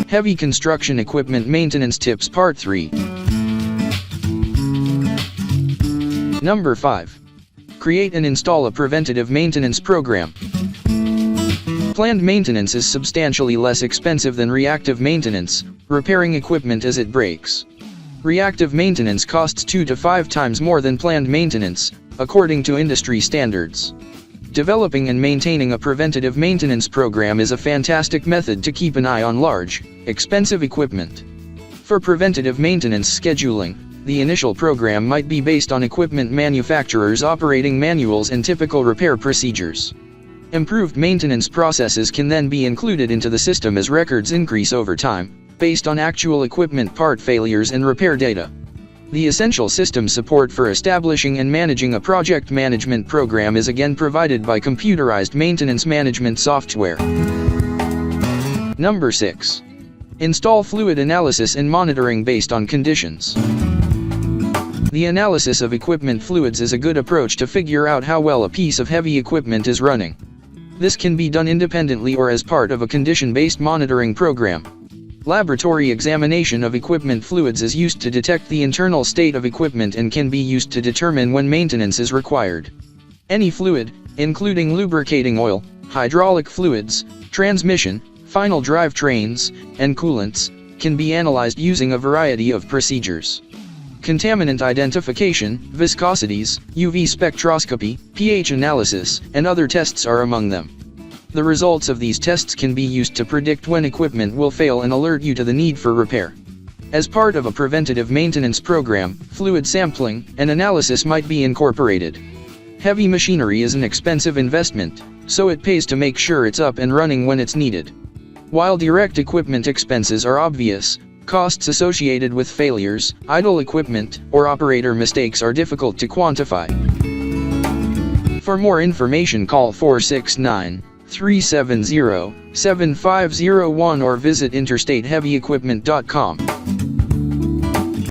Heavy Construction Equipment Maintenance Tips Part 3. Number 5. Create and install a preventative maintenance program. Planned maintenance is substantially less expensive than reactive maintenance, repairing equipment as it breaks. Reactive maintenance costs 2 to 5 times more than planned maintenance, according to industry standards. Developing and maintaining a preventative maintenance program is a fantastic method to keep an eye on large, expensive equipment. For preventative maintenance scheduling, the initial program might be based on equipment manufacturers' operating manuals and typical repair procedures. Improved maintenance processes can then be included into the system as records increase over time, based on actual equipment part failures and repair data. The essential system support for establishing and managing a project management program is again provided by computerized maintenance management software. Number 6. Install fluid analysis and monitoring based on conditions. The analysis of equipment fluids is a good approach to figure out how well a piece of heavy equipment is running. This can be done independently or as part of a condition-based monitoring program. Laboratory examination of equipment fluids is used to detect the internal state of equipment and can be used to determine when maintenance is required. Any fluid, including lubricating oil, hydraulic fluids, transmission, final drive trains, and coolants, can be analyzed using a variety of procedures. Contaminant identification, viscosities, UV spectroscopy, pH analysis, and other tests are among them. The results of these tests can be used to predict when equipment will fail and alert you to the need for repair. As part of a preventative maintenance program, fluid sampling and analysis might be incorporated. Heavy machinery is an expensive investment, so it pays to make sure it's up and running when it's needed. While direct equipment expenses are obvious, costs associated with failures, idle equipment, or operator mistakes are difficult to quantify. For more information, call 469-370-7501 or visit interstateheavyequipment.com.